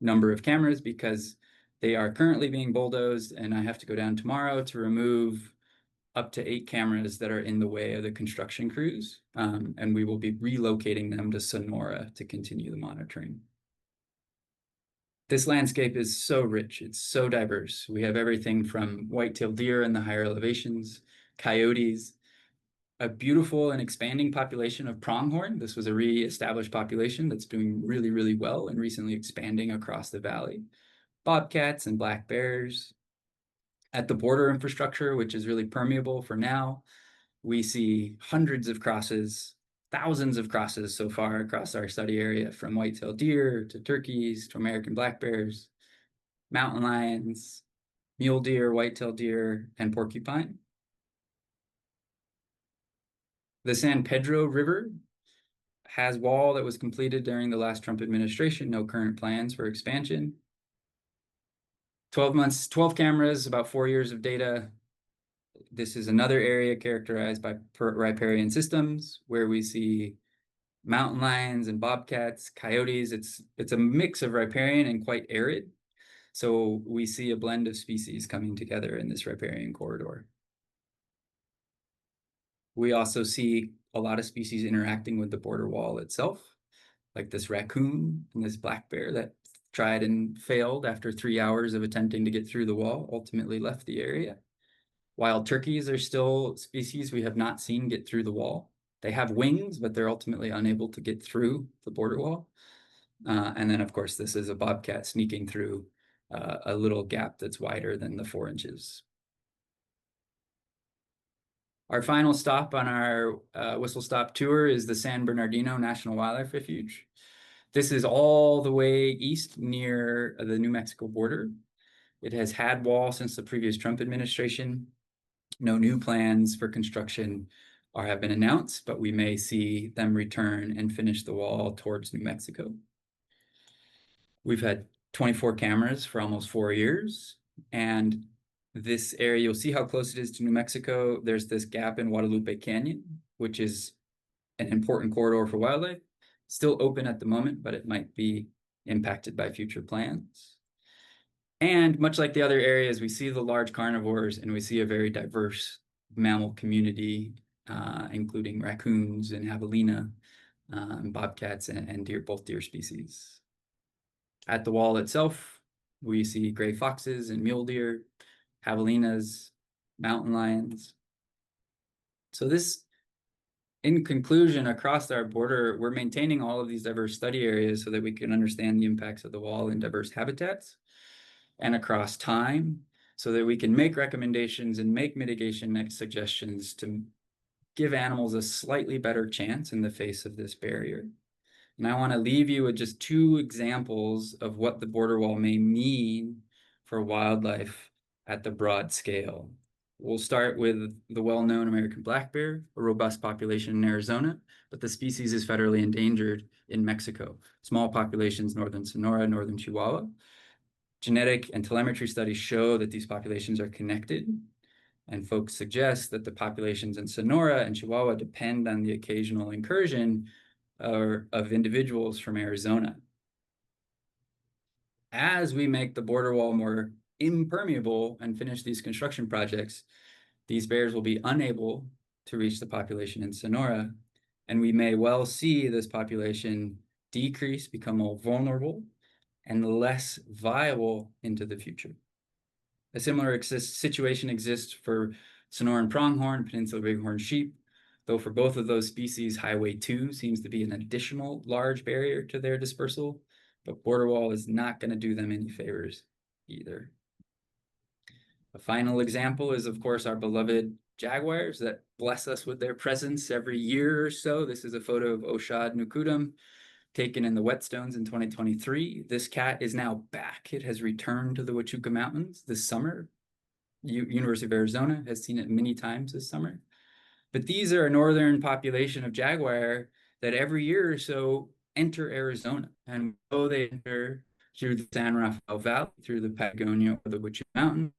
number of cameras because they are currently being bulldozed, and I have to go down tomorrow to remove up to 8 cameras that are in the way of the construction crews, and we will be relocating them to Sonora to continue the monitoring. This landscape is so rich, it's so diverse. We have everything from white-tailed deer in the higher elevations, coyotes, a beautiful and expanding population of pronghorn. This was a re-established population that's doing really, really well and recently expanding across the valley. Bobcats and black bears. At the border infrastructure, which is really permeable for now, we see hundreds of crosses, thousands of crosses so far across our study area, from white-tailed deer to turkeys to American black bears, mountain lions, mule deer, white-tailed deer, and porcupine. The San Pedro River has wall that was completed during the last Trump administration, no current plans for expansion. 12 months, 12 cameras, about 4 years of data. This is another area characterized by riparian systems where we see mountain lions and bobcats, coyotes. It's a mix of riparian and quite arid. So we see a blend of species coming together in this riparian corridor. We also see a lot of species interacting with the border wall itself, like this raccoon and this black bear that tried and failed after 3 hours of attempting to get through the wall, ultimately left the area. Wild turkeys are still species we have not seen get through the wall. They have wings, but they're ultimately unable to get through the border wall. And then, of course, this is a bobcat sneaking through a little gap that's wider than the 4 inches. Our final stop on our whistle stop tour is the San Bernardino National Wildlife Refuge. This is all the way east near the New Mexico border. It has had wall since the previous Trump administration. No new plans for construction have been announced, but we may see them return and finish the wall towards New Mexico. We've had 24 cameras for almost 4 years, and this area, you'll see how close it is to New Mexico. There's this gap in Guadalupe Canyon, which is an important corridor for wildlife. Still open at the moment, but it might be impacted by future plans. And much like the other areas, we see the large carnivores, and we see a very diverse mammal community, including raccoons and javelina, and bobcats and deer, both deer species. At the wall itself, We see gray foxes and mule deer, javelinas, mountain lions. So this, in conclusion, across our border, we're maintaining all of these diverse study areas so that we can understand the impacts of the wall in diverse habitats and across time, so that we can make recommendations and make mitigation suggestions to give animals a slightly better chance in the face of this barrier. And I want to leave you with just two examples of what the border wall may mean for wildlife at the broad scale. We'll start with the well-known American black bear, a robust population in Arizona, but the species is federally endangered in Mexico. Small populations, northern Sonora, northern Chihuahua. Genetic and telemetry studies show that these populations are connected, and folks suggest that the populations in Sonora and Chihuahua depend on the occasional incursion of individuals from Arizona. As we make the border wall more impermeable and finish these construction projects, these bears will be unable to reach the population in Sonora, and we may well see this population decrease, become more vulnerable, and less viable into the future. A similar situation exists for Sonoran pronghorn, peninsula bighorn sheep, though for both of those species, Highway 2 seems to be an additional large barrier to their dispersal, but border wall is not going to do them any favors either. A final example is, of course, our beloved jaguars that bless us with their presence every year or so. This is a photo of Oshad Nukudum taken in the whetstones in 2023. This cat is now back. It has returned to the Huachuca Mountains this summer. University of Arizona has seen it many times this summer. But these are a northern population of jaguar that every year or so enter Arizona. And though they enter through the San Rafael Valley, through the Patagonia or the Huachuca Mountains,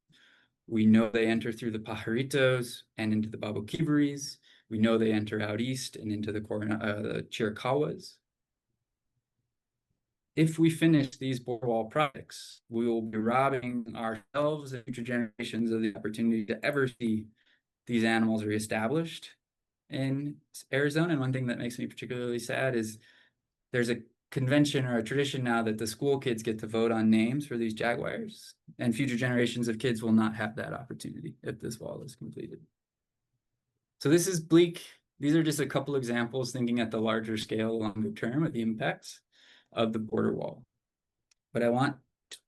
we know they enter through the Pajaritos and into the Baboquivaris. We know they enter out east and into the Chiricahuas. If we finish these border wall projects, we will be robbing ourselves and future generations of the opportunity to ever see these animals reestablished in Arizona. And one thing that makes me particularly sad is there's a convention or a tradition now that the school kids get to vote on names for these jaguars, and future generations of kids will not have that opportunity if this wall is completed. So this is bleak. These are just a couple examples thinking at the larger scale, longer term, of the impacts of the border wall. But I want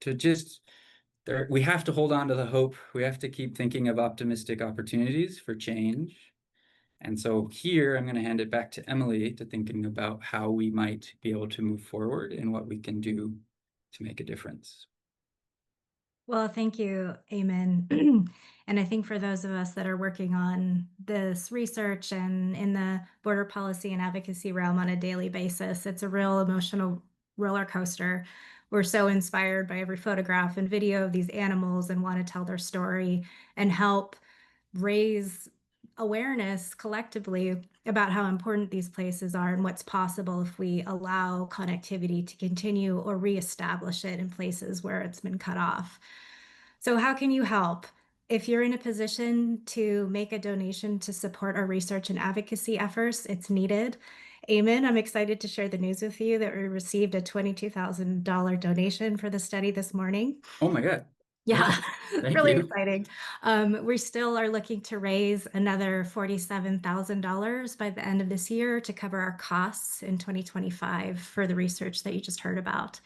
to just, we have to hold on to the hope. We have to keep thinking of optimistic opportunities for change. And so here, I'm going to hand it back to Emily to thinking about how we might be able to move forward and what we can do to make a difference. Well, thank you, Eamon. And I think for those of us that are working on this research and in the border policy and advocacy realm on a daily basis, it's a real emotional roller coaster. We're so inspired by every photograph and video of these animals and want to tell their story and help raise awareness collectively about how important these places are and what's possible if we allow connectivity to continue or reestablish it in places where it's been cut off. So how can you help? If you're in a position to make a donation to support our research and advocacy efforts, it's needed. Eamon, I'm excited to share the news with you that we received a $22,000 donation for the study this morning. Oh my God. Yeah, Thank really you. exciting. We still are looking to raise another $47,000 by the end of this year to cover our costs in 2025 for the research that you just heard about.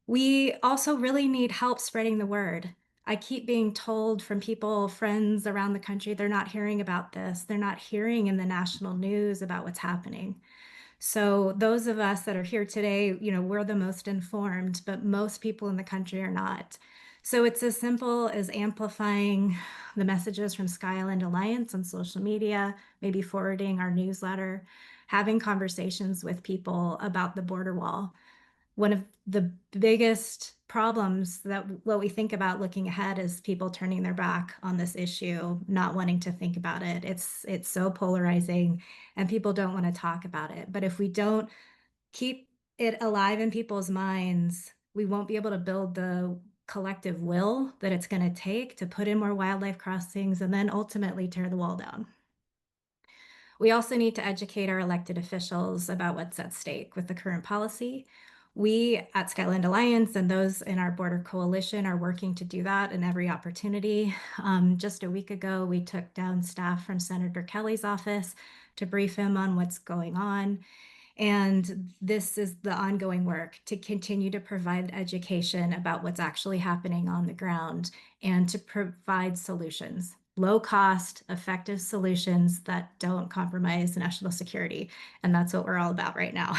We also really need help spreading the word. I keep being told from people, friends around the country, they're not hearing about this. They're not hearing in the national news about what's happening. So those of us that are here today, we're the most informed, but most people in the country are not. So it's as simple as amplifying the messages from Skyland Alliance on social media, maybe forwarding our newsletter, having conversations with people about the border wall. One of the biggest problems that what we think about looking ahead is people turning their back on this issue, not wanting to think about it. It's so polarizing and people don't want to talk about it. But if we don't keep it alive in people's minds, we won't be able to build the collective will that it's going to take to put in more wildlife crossings and then ultimately tear the wall down. We also need to educate our elected officials about what's at stake with the current policy. We at Skyland Alliance and those in our border coalition are working to do that in every opportunity. Just a week ago, we took down staff from Senator Kelly's office to brief him on what's going on. And this is the ongoing work to continue to provide education about what's actually happening on the ground and to provide solutions, low cost, effective solutions that don't compromise national security. And that's what we're all about right now.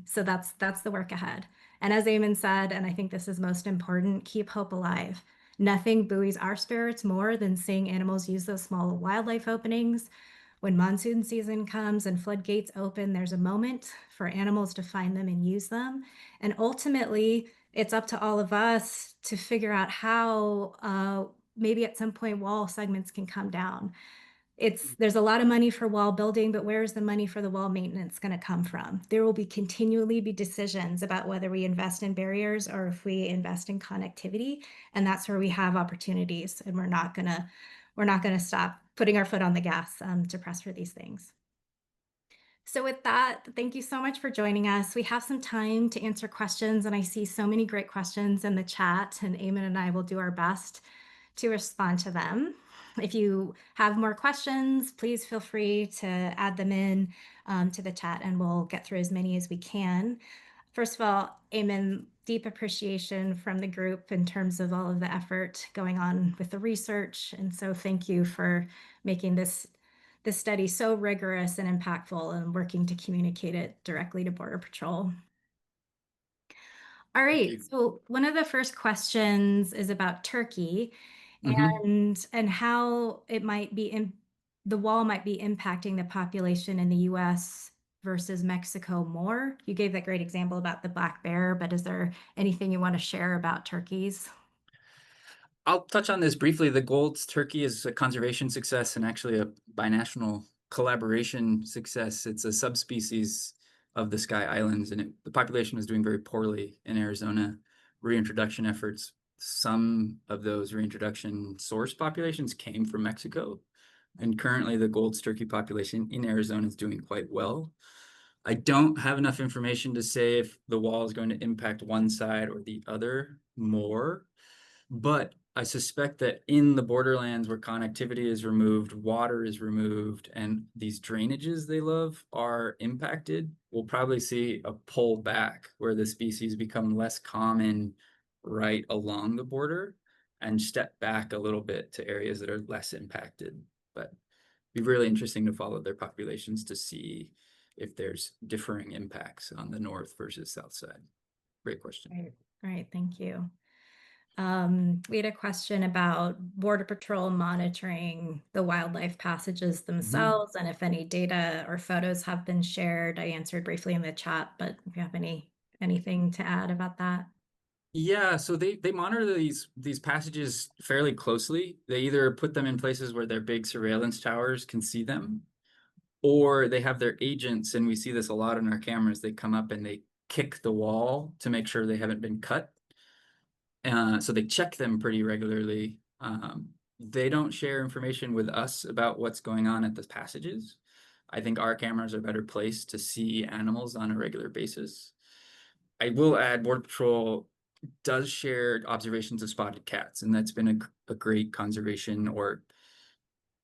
So that's the work ahead. And as Eamon said, and I think this is most important, keep hope alive. Nothing buoys our spirits more than seeing animals use those small wildlife openings. When monsoon season comes and floodgates open, there's a moment for animals to find them and use them. And ultimately, it's up to all of us to figure out how maybe at some point wall segments can come down. There's a lot of money for wall building, but where is the money for the wall maintenance going to come from? There will continually be decisions about whether we invest in barriers or if we invest in connectivity, and that's where we have opportunities, and we're not gonna stop putting our foot on the gas to press for these things. So with that, thank you so much for joining us. We have some time to answer questions, and I see so many great questions in the chat, and Eamon and I will do our best to respond to them. If you have more questions, please feel free to add them in to the chat, and we'll get through as many as we can. First of all, Eamon, deep appreciation from the group in terms of all of the effort going on with the research. And so thank you for making this study so rigorous and impactful and working to communicate it directly to Border Patrol. All right, so one of the first questions is about Turkey and how it might be the wall might be impacting the population in the US versus Mexico more. You gave that great example about the black bear, but is there anything you want to share about turkeys? I'll touch on this briefly. The Gold's turkey is a conservation success and actually a binational collaboration success. It's a subspecies of the Sky Islands, and the population is doing very poorly in Arizona. Reintroduction efforts, some of those reintroduction source populations came from Mexico, and currently the Gold's turkey population in Arizona is doing quite well. I don't have enough information to say if the wall is going to impact one side or the other more, but I suspect that in the borderlands where connectivity is removed, water is removed, and these drainages they love are impacted, we'll probably see a pull back where the species become less common right along the border and step back a little bit to areas that are less impacted. But it'd be really interesting to follow their populations to see if there's differing impacts on the north versus south side. Great question. Right, thank you. We had a question about Border Patrol monitoring the wildlife passages themselves, and if any data or photos have been shared. I answered briefly in the chat, but if you have anything to add about that. Yeah, so they monitor these passages fairly closely. They either put them in places where their big surveillance towers can see them, or they have their agents, and we see this a lot on our cameras. They come up and they kick the wall to make sure they haven't been cut. So they check them pretty regularly. They don't share information with us about what's going on at the passages. I think our cameras are better placed to see animals on a regular basis. I will add, Border Patrol does share observations of spotted cats, and that's been a great conservation, or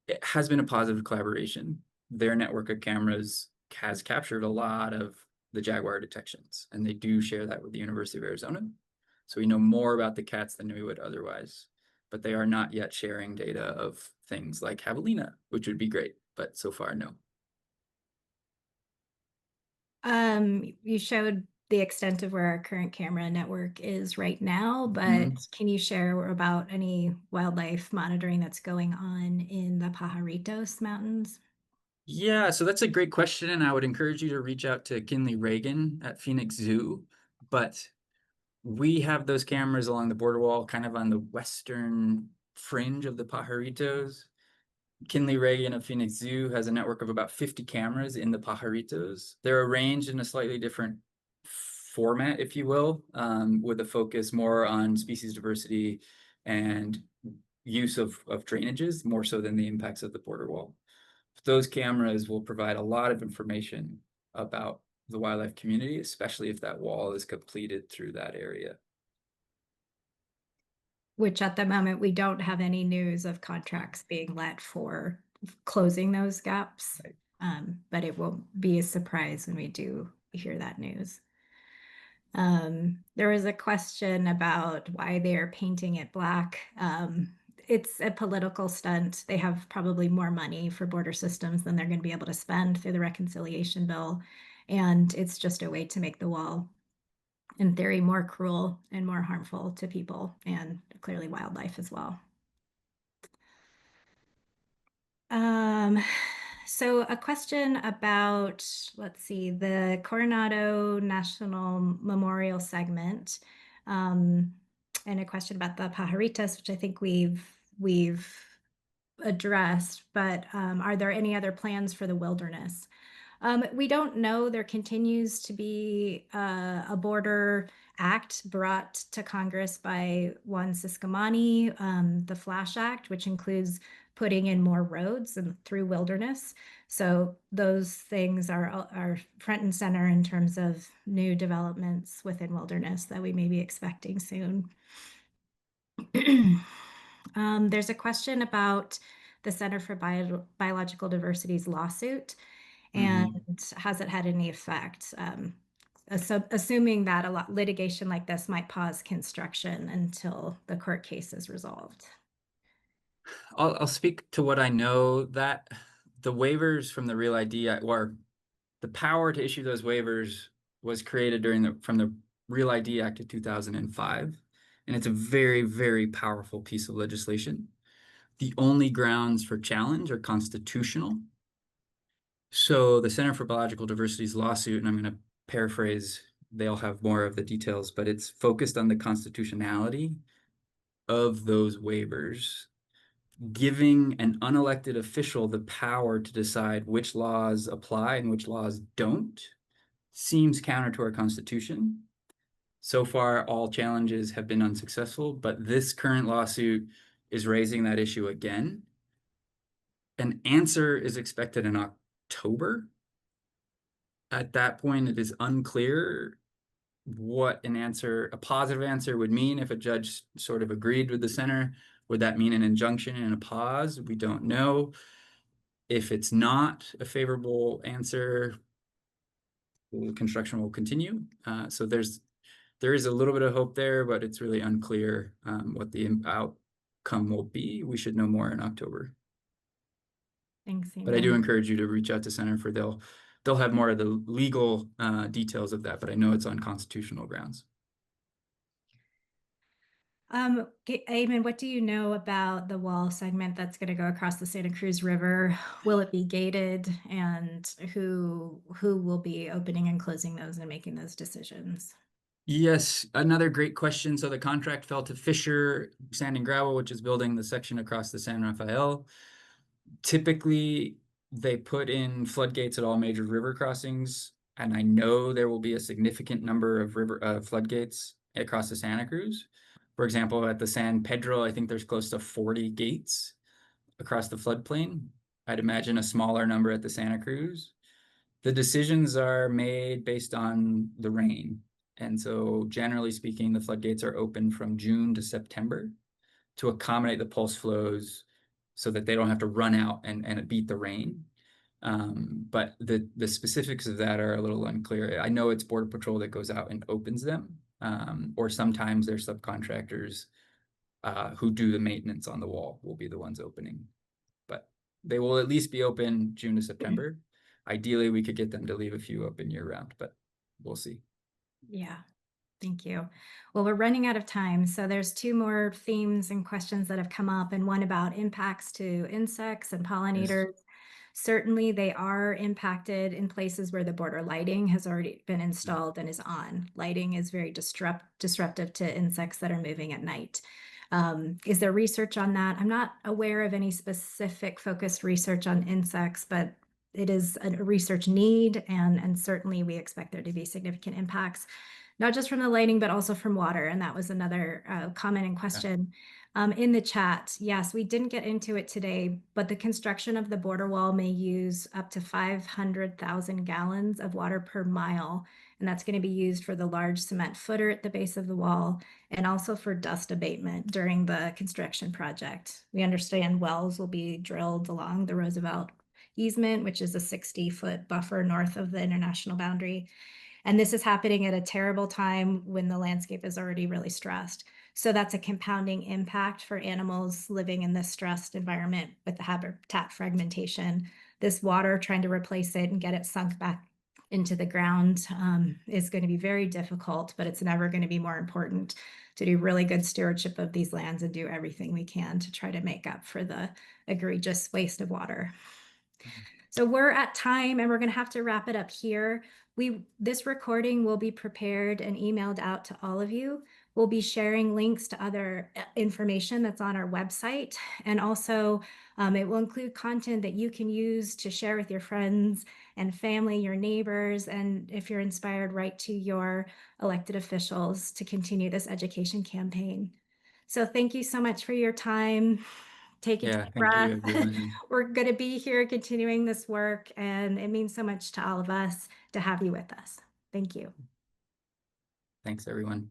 it has been a positive collaboration. Their network of cameras has captured a lot of the jaguar detections, and they do share that with the University of Arizona. So we know more about the cats than we would otherwise, but they are not yet sharing data of things like javelina, which would be great, but so far, no. You showed the extent of where our current camera network is right now, but can you share about any wildlife monitoring that's going on in the Pajaritos Mountains? Yeah, so that's a great question, and I would encourage you to reach out to Kinley Reagan at Phoenix Zoo, but we have those cameras along the border wall, kind of on the western fringe of the Pajaritos. Kinley Reagan of Phoenix Zoo has a network of about 50 cameras in the Pajaritos. They're arranged in a slightly different format, if you will, with a focus more on species diversity and use of drainages, more so than the impacts of the border wall. Those cameras will provide a lot of information about the wildlife community, especially if that wall is completed through that area. Which at the moment, we don't have any news of contracts being let for closing those gaps. Right. But it won't be a surprise when we do hear that news. There was a question about why they are painting it black. It's a political stunt. They have probably more money for border systems than they're going to be able to spend through the reconciliation bill. And it's just a way to make the wall, in theory, more cruel and more harmful to people and clearly wildlife as well. So a question about, let's see, the Coronado National Memorial segment, and a question about the pajaritas, which I think we've addressed, but are there any other plans for the wilderness? We don't know. There continues to be a border act brought to Congress by Juan Ciscomani, the Flash Act, which includes putting in more roads and through wilderness. So those things are front and center in terms of new developments within wilderness that we may be expecting soon. There's a question about the Center for Biological Diversity's lawsuit, and has it had any effect? Assuming that a lot litigation like this might pause construction until the court case is resolved. I'll speak to what I know, that the waivers from the Real ID, or the power to issue those waivers, was created from the Real ID Act of 2005. And it's a very, very powerful piece of legislation. The only grounds for challenge are constitutional. So the Center for Biological Diversity's lawsuit, and I'm going to paraphrase, they'll have more of the details, but it's focused on the constitutionality of those waivers, giving an unelected official the power to decide which laws apply and which laws don't, seems counter to our Constitution. So far, all challenges have been unsuccessful, but this current lawsuit is raising that issue again. An answer is expected in October. At that point, it is unclear what a positive answer would mean. If a judge sort of agreed with the center, would that mean an injunction and a pause? We don't know. If it's not a favorable answer, construction will continue. So there is a little bit of hope there, but it's really unclear what the outcome will be. We should know more in October. Thanks, But I do Eamon. encourage you to reach out to Center for they'll have more of the legal details of that, but I know it's on constitutional grounds. Eamon, what do you know about the wall segment that's going to go across the Santa Cruz River? Will it be gated, and who will be opening and closing those and making those decisions? Yes, another great question. So the contract fell to Fisher Sand and Gravel, which is building the section across the San Rafael. Typically, they put in floodgates at all major river crossings, and I know there will be a significant number of floodgates across the Santa Cruz. For example, at the San Pedro, I think there's close to 40 gates across the floodplain. I'd imagine a smaller number at the Santa Cruz. The decisions are made based on the rain. And so generally speaking, the floodgates are open from June to September to accommodate the pulse flows so that they don't have to run out and beat the rain. But the specifics of that are a little unclear. I know it's Border Patrol that goes out and opens them, or sometimes they're subcontractors who do the maintenance on the wall will be the ones opening. But they will at least be open June to September. Ideally, we could get them to leave a few open year round, but we'll see. Yeah, thank you. Well, we're running out of time. So there's two more themes and questions that have come up, and one about impacts to insects and pollinators. Yes. Certainly, they are impacted in places where the border lighting has already been installed and is on. Lighting is very disruptive to insects that are moving at night. Is there research on that? I'm not aware of any specific focused research on insects, but it is a research need, and certainly we expect there to be significant impacts, not just from the lighting, but also from water. And that was another comment and question. In the chat, yes, we didn't get into it today, but the construction of the border wall may use up to 500,000 gallons of water per mile. And that's going to be used for the large cement footer at the base of the wall and also for dust abatement during the construction project. We understand wells will be drilled along the Roosevelt easement, which is a 60-foot buffer north of the international boundary. And this is happening at a terrible time when the landscape is already really stressed. So that's a compounding impact for animals living in this stressed environment with the habitat fragmentation. This water, trying to replace it and get it sunk back into the ground is going to be very difficult, but it's never going to be more important to do really good stewardship of these lands and do everything we can to try to make up for the egregious waste of water. So we're at time and we're going to have to wrap it up here. This recording will be prepared and emailed out to all of you. We'll be sharing links to other information that's on our website. And also it will include content that you can use to share with your friends and family, your neighbors, and if you're inspired, write to your elected officials to continue this education campaign. So thank you so much for your time. Take a deep Thank you, breath. everyone. We're going to be here continuing this work, and it means so much to all of us to have you with us. Thank you. Thanks, everyone.